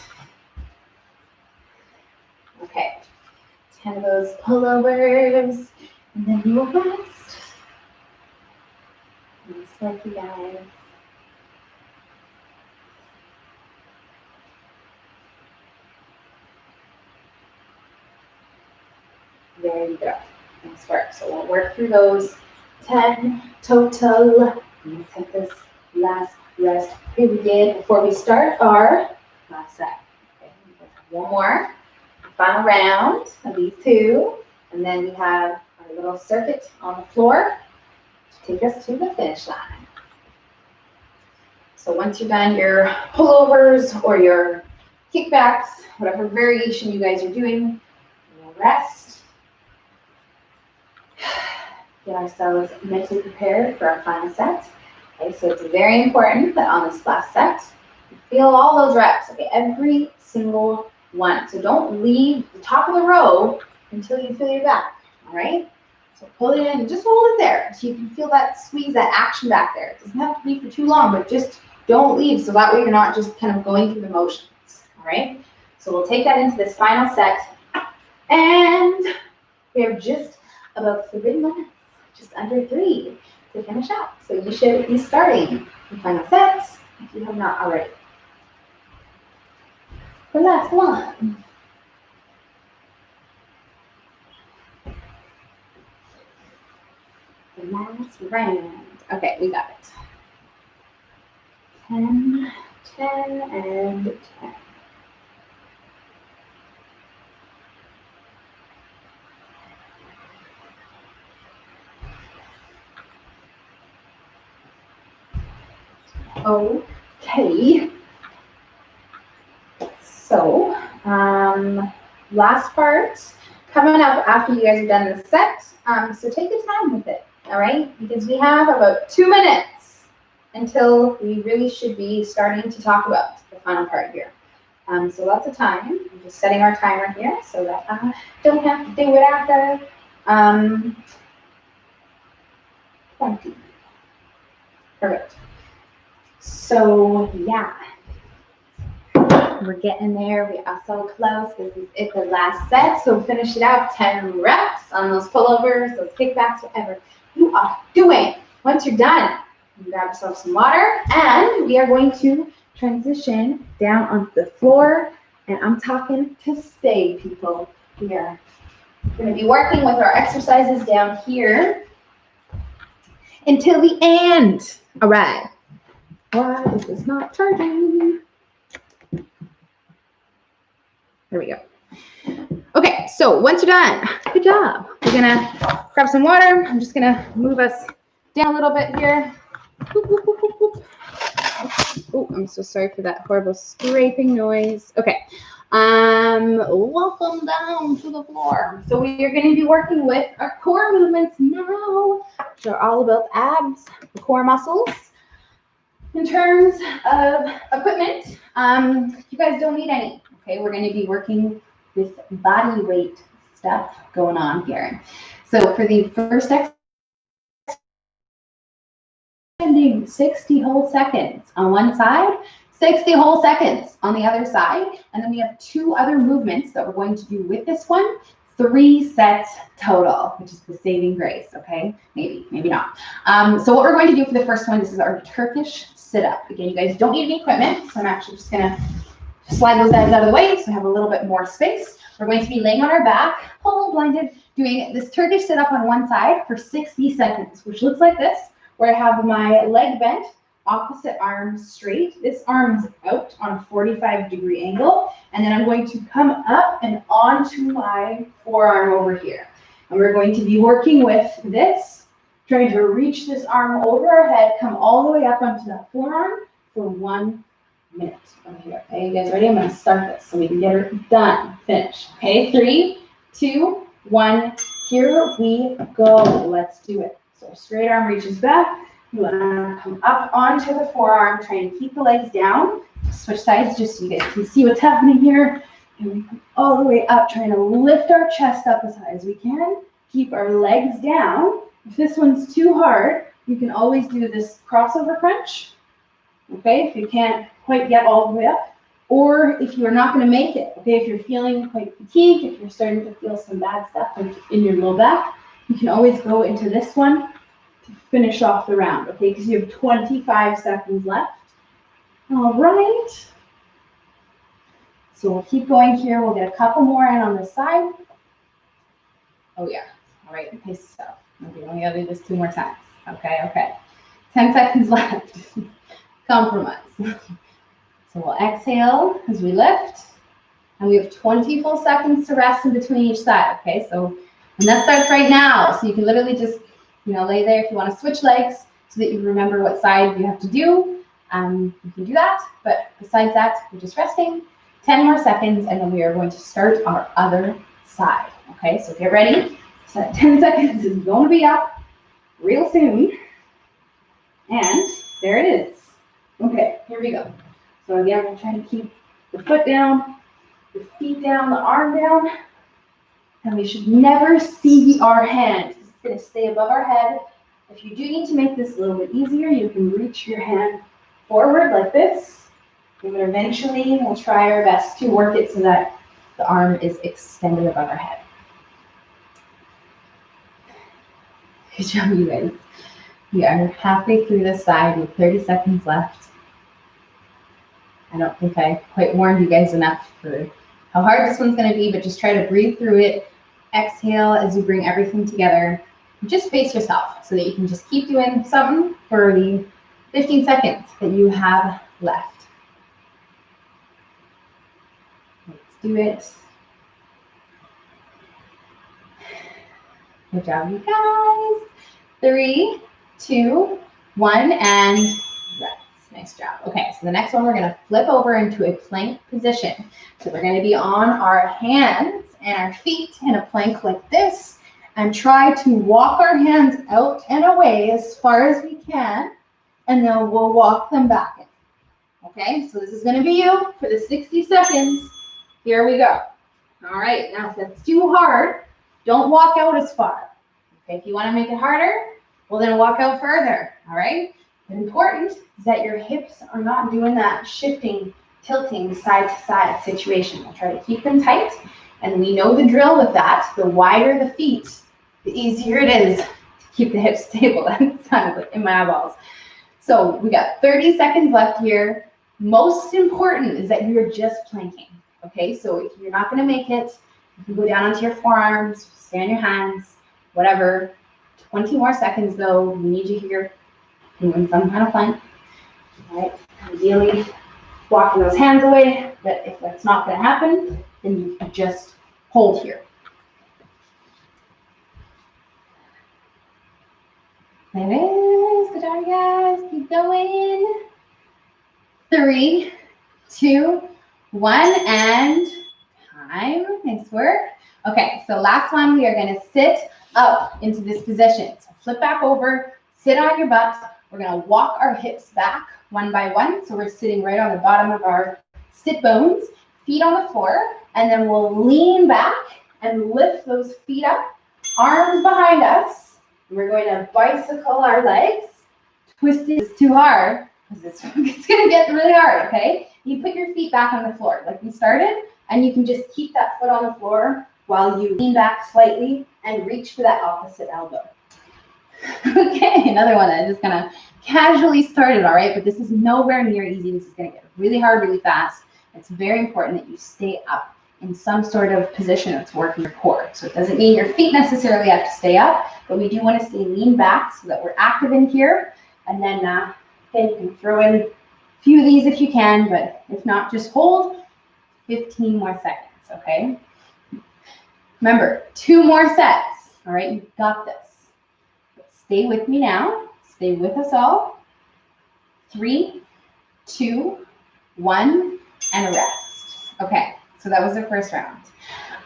Okay, 10 of those pullovers, and then you will rest. Just like you guys. There you go. Nice work. So we'll work through those 10 total. Let's take this last rest period before we start our last set. Okay, one more. Final round of these two. And then we have our little circuit on the floor to take us to the finish line. So once you're done your pullovers or your kickbacks, whatever variation you guys are doing, we'll rest. Get ourselves mentally prepared for our final set. Okay, so it's very important that on this last set, you feel all those reps, okay, every single one. So don't leave the top of the row until you feel your back, all right? So pull it in and just hold it there so you can feel that squeeze, that action back there. It doesn't have to be for too long, but just don't leave so that way you're not just kind of going through the motions, all right? So we'll take that into this final set. And we have just about 3 minutes, just under 3 to finish out. So you should be starting the final sets if you have not already. The last one. The last round. Okay, we got it. 10, 10, and 10. Okay. So, last part coming up after you guys are done the set. So take your time with it, all right? Because we have about 2 minutes until we really should be starting to talk about the final part here. So lots of time. I'm just setting our timer here so that I don't have to do it after 20. Perfect. So yeah, we're getting there. We are so close. This is it, the last set. So finish it out. 10 reps on those pullovers, those kickbacks, whatever you are doing. Once you're done, you grab yourself some water, and we are going to transition down onto the floor. And I'm talking to stay, people. We are going to be working with our exercises down here until the end. All right. Why is this not charging? There we go. Okay, so once you're done, good job. We're gonna grab some water. I'm just gonna move us down a little bit here. Oh, I'm so sorry for that horrible scraping noise. Okay. Welcome down to the floor. So we are going to be working with our core movements now, which are all about the abs, the core muscles. In terms of equipment, you guys don't need any. Okay, we're going to be working with body weight stuff going on here. So for the first exercise, spending 60 whole seconds on one side, 60 whole seconds on the other side, and then we have 2 other movements that we're going to do with this one. 3 sets total, which is the saving grace, okay? Maybe not. So what we're going to do for the first one, this is our Turkish sit-up. Again, you guys don't need any equipment, so I'm actually just gonna slide those guys out of the way so I have a little bit more space. We're going to be laying on our back, full blinded, doing this Turkish sit-up on one side for 60 seconds, which looks like this, where I have my leg bent opposite arm straight. This arm is out on a 45-degree angle. And then I'm going to come up and onto my forearm over here. And we're going to be working with this, trying to reach this arm over our head, come all the way up onto that forearm for 1 minute over here. Okay, you guys ready? I'm going to start this so we can get it done, finish. Okay, 3, 2, 1, here we go. Let's do it. So our straight arm reaches back. You want to come up onto the forearm, try and keep the legs down. Switch sides just so you guys can see what's happening here. And we come all the way up, trying to lift our chest up as high as we can. Keep our legs down. If this one's too hard, you can always do this crossover crunch. Okay, if you can't quite get all the way up, or if you're not going to make it, okay, if you're feeling quite fatigued, if you're starting to feel some bad stuff in your low back, you can always go into this one to finish off the round, okay, because you have 25 seconds left. All right. So we'll keep going here. We'll get a couple more in on this side. Oh, yeah. All right, pace yourself. Okay, we only got to do this 2 more times. Okay. 10 seconds left. Compromise. So we'll exhale as we lift, and we have 20 full seconds to rest in between each side, okay? So, and that starts right now. So you can literally just, lay there if you want to switch legs so that you remember what side you have to do. You can do that, but besides that, we're just resting. 10 more seconds, and then we are going to start our other side, okay? So get ready. So that 10 seconds is going to be up real soon. And there it is. Okay, here we go. So again, we're trying to keep the foot down, the feet down, the arm down. And we should never see our hand. It's going to stay above our head. If you do need to make this a little bit easier, you can reach your hand forward like this. And then eventually we'll try our best to work it so that the arm is extended above our head. Good job, you guys. We are halfway through this side. We have 30 seconds left. I don't think I quite warned you guys enough for how hard this one's going to be, but just try to breathe through it. Exhale as you bring everything together. Just face yourself so that you can just keep doing something for the 15 seconds that you have left. Let's do it. Good job, you guys. 3, 2, 1, and rest. Nice job. Okay, so the next one, we're going to flip over into a plank position. So we're going to be on our hands and our feet in a plank like this, and try to walk our hands out and away as far as we can, and then we'll walk them back in. Okay, so this is going to be you for the 60 seconds. Here we go. All right, now if that's too hard, don't walk out as far. Okay, if you want to make it harder, well then walk out further. All right. But important is that your hips are not doing that shifting, tilting side to side situation. We'll try to keep them tight, and we know the drill with that. The wider the feet, the easier it is to keep the hips stable. That sounded like in my eyeballs. So we got 30 seconds left here. Most important is that you're just planking. Okay, so if you're not going to make it, you can go down onto your forearms, stay on your hands, whatever. 20 more seconds though. We need you here doing some kind of plank. All right, ideally walking those hands away, but if that's not going to happen, then you can just hold here. There it is. Good job, guys. Keep going. 3, 2, 1, and time. Nice work. Okay, so last one, we are going to sit up into this position. So flip back over, sit on your butt. We're going to walk our hips back one by one. So we're sitting right on the bottom of our sit bones, feet on the floor, and then we'll lean back and lift those feet up, arms behind us. And we're going to bicycle our legs. Twist it is too hard because it's going to get really hard, okay? You put your feet back on the floor like we started, and you can just keep that foot on the floor while you lean back slightly and reach for that opposite elbow. Okay, another one that I just kind of casually started, all right? But this is nowhere near easy. This is going to get really hard really fast. It's very important that you stay up in some sort of position that's working your core. So it doesn't mean your feet necessarily have to stay up, but we do want to stay lean back so that we're active in here. And then Okay, you can throw in a few of these if you can, but if not, just hold 15 more seconds, okay? Remember, 2 more sets, all right? You've got this. Stay with me now. Stay with us all. 3, 2, 1, and a rest. Okay, so that was the first round.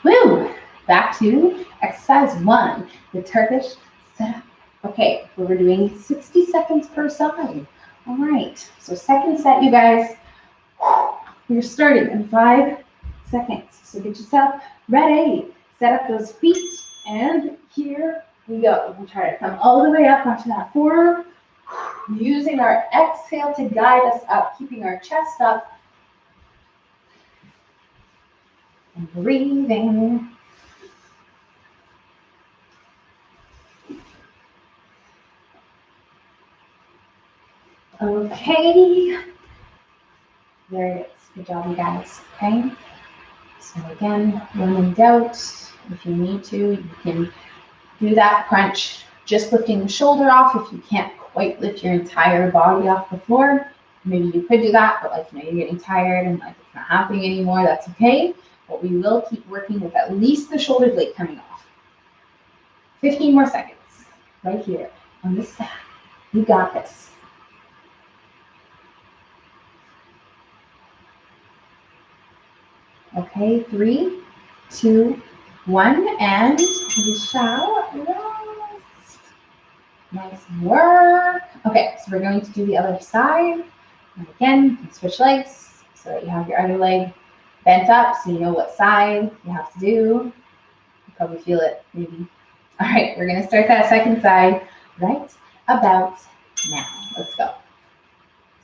Woo! Back to exercise 1, the Turkish setup. Okay, we're doing 60 seconds per side. All right, so second set, you guys. You're starting in 5 seconds. So get yourself ready. Set up those feet, and here we go. We'll try to come all the way up onto that forearm, using our exhale to guide us up, keeping our chest up, and breathing. Okay. There it is. Good job, you guys. Okay. So again, when in doubt, if you need to, you can do that crunch, just lifting the shoulder off. If you can't quite lift your entire body off the floor, maybe you could do that, but like, you're getting tired and like it's not happening anymore, that's okay. But we will keep working with at least the shoulder blade coming off. 15 more seconds, right here on this side. You got this. Okay, 3, 2, 1, and we shall rest. Nice work. Okay, so we're going to do the other side. And again, you can switch legs so that you have your other leg bent up so you know what side you have to do. You probably feel it, maybe. All right, we're going to start that second side right about now. Let's go.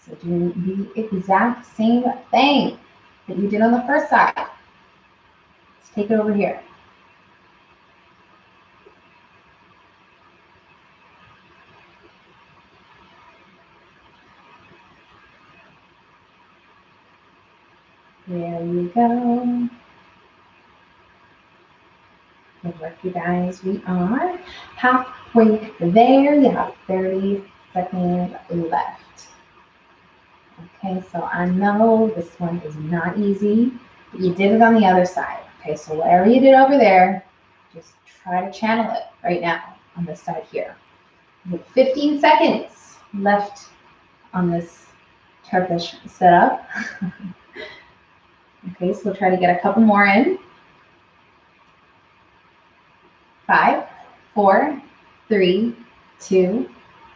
So doing the exact same thing that you did on the first side. Let's take it over here. There you go. Good work, you guys. We are halfway there. You have 30 seconds left. Okay, so I know this one is not easy, but you did it on the other side. Okay, so whatever you did over there, just try to channel it right now on this side here. We have 15 seconds left on this Turkish setup. Okay, so we'll try to get a couple more in. 5, 4, 3, 2,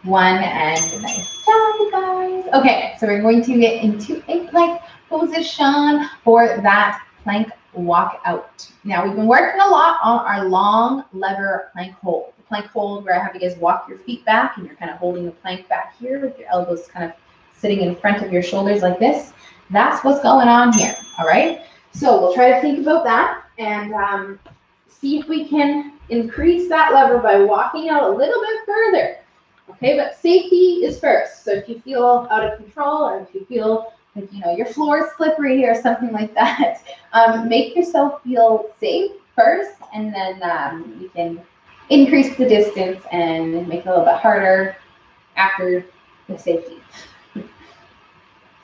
1, and nice job, you guys. Okay, so we're going to get into a plank position for that plank walk out. Now, we've been working a lot on our long lever plank hold. The plank hold where I have you guys walk your feet back and you're kind of holding the plank back here with your elbows kind of sitting in front of your shoulders like this. That's what's going on here, all right? So we'll try to think about that and see if we can increase that lever by walking out a little bit further. Okay, but safety is first. So if you feel out of control or if you feel like, you know, your floor is slippery or something like that, make yourself feel safe first, and then you can increase the distance and make it a little bit harder after the safety.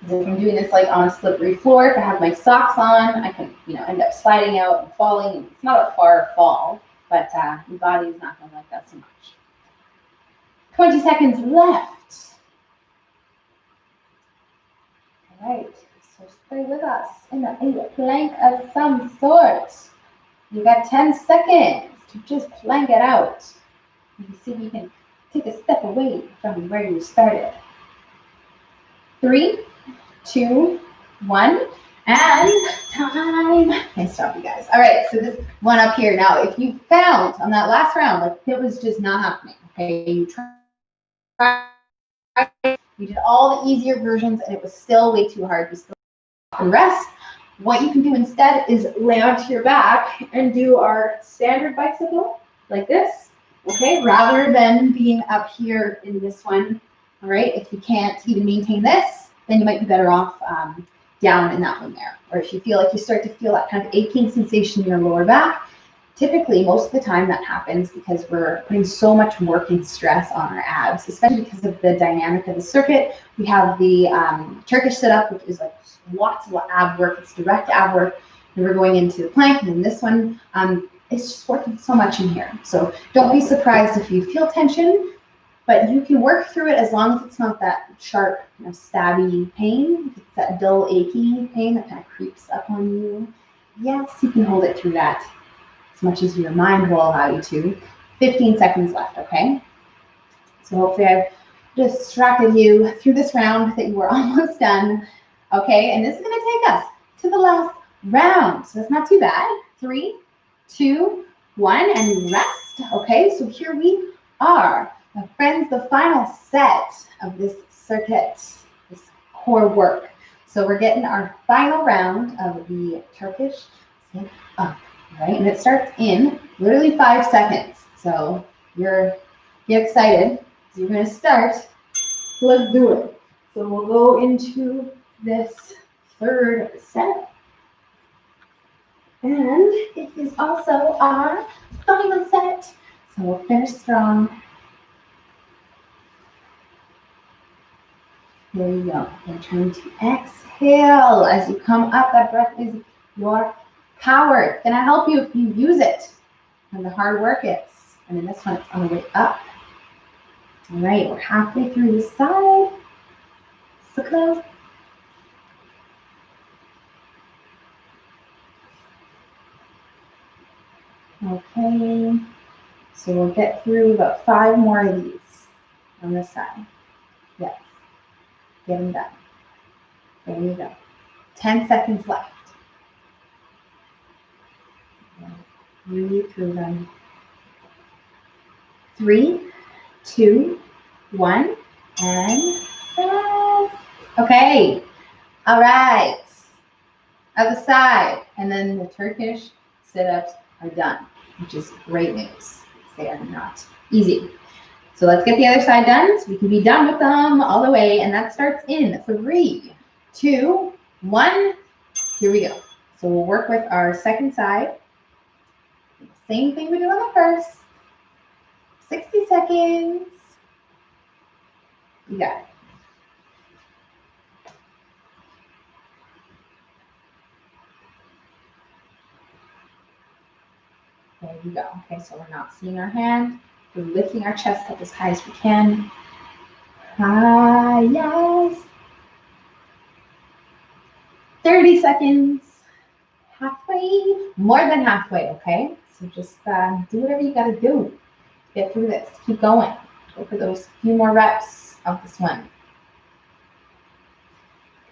If I'm doing this like on a slippery floor, if I have my socks on, I can, you know, end up sliding out and falling. It's not a far fall, but your body is not going to like that so much. 20 seconds left. All right, so stay with us in a plank of some sort. You got 10 seconds to just plank it out. You can see if you can take a step away from where you started. 3, 2, 1, and time. Nice job, you guys. All right, so this one up here. Now, if you found on that last round, like it was just not happening, okay, you tried, you did all the easier versions and it was still way too hard. You still have to rest. What you can do instead is lay onto your back and do our standard bicycle like this, okay, rather than being up here in this one. All right, if you can't even maintain this, then you might be better off down in that one there. Or if you feel like you start to feel that kind of aching sensation in your lower back, typically, most of the time that happens because we're putting so much work and stress on our abs, especially because of the dynamic of the circuit. We have the Turkish sit-up, which is like lots of ab work. It's direct ab work. And we're going into the plank, and then this one, it's just working so much in here. So don't be surprised if you feel tension, but you can work through it as long as it's not that sharp, stabby pain. If it's that dull, achy pain that kind of creeps up on you, yes, you can hold it through that as much as your mind will allow you to. 15 seconds left, okay? So hopefully I've distracted you through this round that you were almost done, okay? And this is gonna take us to the last round. So that's not too bad. 3, 2, 1, and rest, okay? So here we are. Now friends, the final set of this circuit, this core work. So we're getting our final round of the Turkish sit-up, right? And it starts in literally 5 seconds. So get excited. You're gonna start. Let's do it. So we'll go into this third set. And it is also our final set. So we'll finish strong. There you go. And turn to exhale as you come up. That breath is your power. It's gonna help you if you use it when the hard work is. And in this one, it's on the way up. All right, we're halfway through the side. So close. Okay, so we'll get through about 5 more of these on this side. Yes, get them done. There you go. 10 seconds left. Breathe through them. 3, 2, 1, and rest. Okay, all right. Other side, and then the Turkish sit-ups are done, which is great news. They are not easy. So let's get the other side done so we can be done with them all the way. And that starts in 3, 2, 1. Here we go. So we'll work with our second side. Same thing we did on the first. 60 seconds. You got it. There you go. Okay, so we're not seeing our hand. We're lifting our chest up as high as we can. Ah, yes. 30 seconds. Halfway, more than halfway, okay? So just do whatever you gotta do. Get through this, keep going. Go for those few more reps of this one.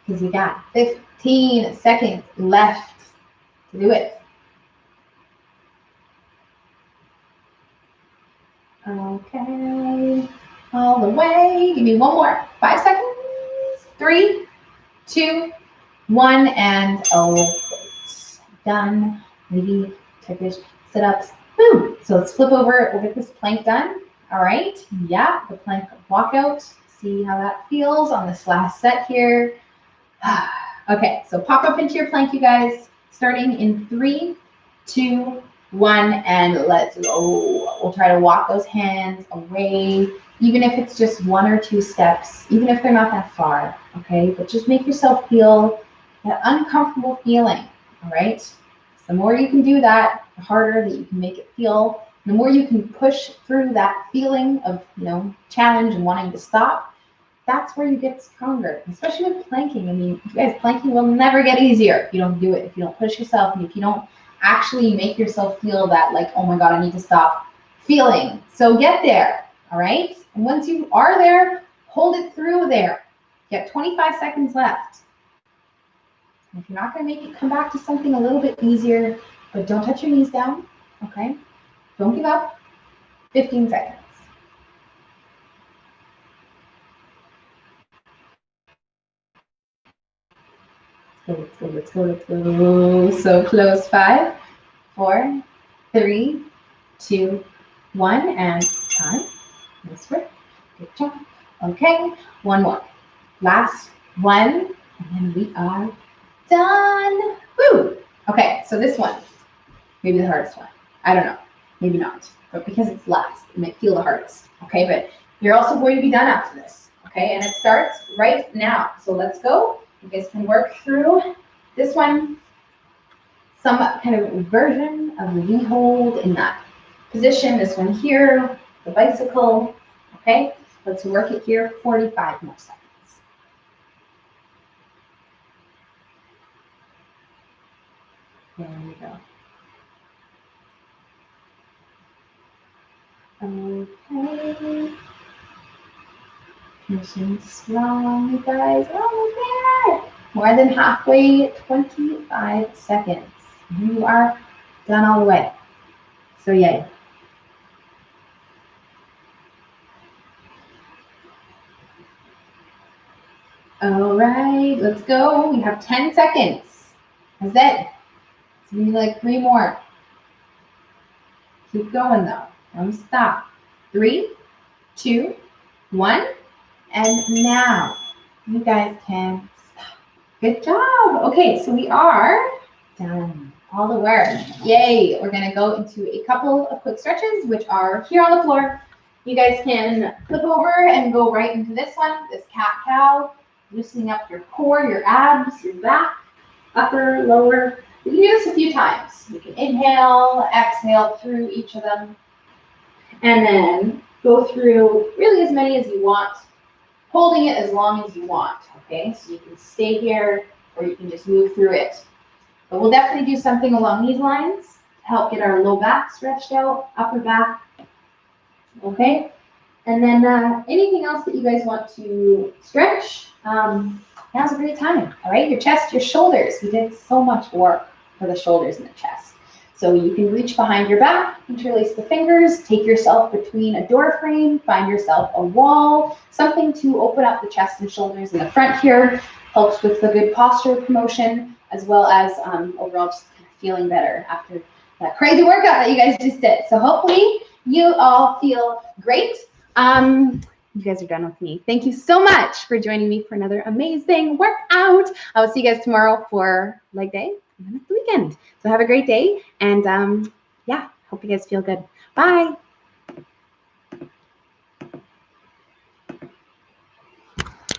Because you got 15 seconds left to do it. Okay, all the way. Give me one more. 5 seconds. 3, 2, 1, and done. Maybe Turkish sit-ups. Boom. So let's flip over. We'll get this plank done. All right. Yeah, the plank walkout. See how that feels on this last set here. Okay, so pop up into your plank, you guys. Starting in 3, 2, 1, and let's go. We'll try to walk those hands away, even if it's just 1 or 2 steps, even if they're not that far, okay? But just make yourself feel that uncomfortable feeling, all right? The more you can do that, the harder that you can make it feel. The more you can push through that feeling of, challenge and wanting to stop, that's where you get stronger, especially with planking. I mean, you guys, planking will never get easier if you don't do it, if you don't push yourself, and if you don't actually make yourself feel that, like, oh my God, I need to stop feeling. So get there, all right? And once you are there, hold it through there. You have 25 seconds left. If you're not going to make it, come back to something a little bit easier, but don't touch your knees down, okay? Don't give up. 15 seconds. Let's go, let's go, let's go, let's go. So close. 5, 4, 3, 2, 1, and time. Nice work. Good job. Okay, one more. Last one, and then we are done. Woo! Okay, so this one, maybe the hardest one. I don't know, maybe not, but because it's last, it might feel the hardest, okay? But you're also going to be done after this, okay? And it starts right now. So let's go. You guys can work through this one, some kind of version of the V-hold in that position. This one here, the bicycle, okay? Let's work it here, 45 more seconds. There we go. Okay. Finishing strong, you guys. Almost there. More than halfway, 25 seconds. You are done all the way. So yay. All right, let's go. We have 10 seconds. That's it. So we need like 3 more. Keep going though. Don't stop. 3, 2, 1. And now you guys can stop. Good job. Okay, so we are done. All the work. Yay. We're going to go into a couple of quick stretches, which are here on the floor. You guys can flip over and go right into this one, this cat-cow, loosening up your core, your abs, your back, upper, lower. You can do this a few times. You can inhale, exhale through each of them, and then go through really as many as you want, holding it as long as you want, okay? So you can stay here or you can just move through it. But we'll definitely do something along these lines to help get our low back stretched out, upper back, okay? And then anything else that you guys want to stretch, now's a great time, all right? Your chest, your shoulders. We did so much work for the shoulders and the chest. So you can reach behind your back, interlace the fingers, take yourself between a door frame, find yourself a wall, something to open up the chest and shoulders in the front here. Helps with the good posture promotion, as well as overall just kind of feeling better after that crazy workout that you guys just did. So hopefully you all feel great. You guys are done with me. Thank you so much for joining me for another amazing workout. I will see you guys tomorrow for leg day and then it's the weekend. So have a great day and yeah, hope you guys feel good. Bye.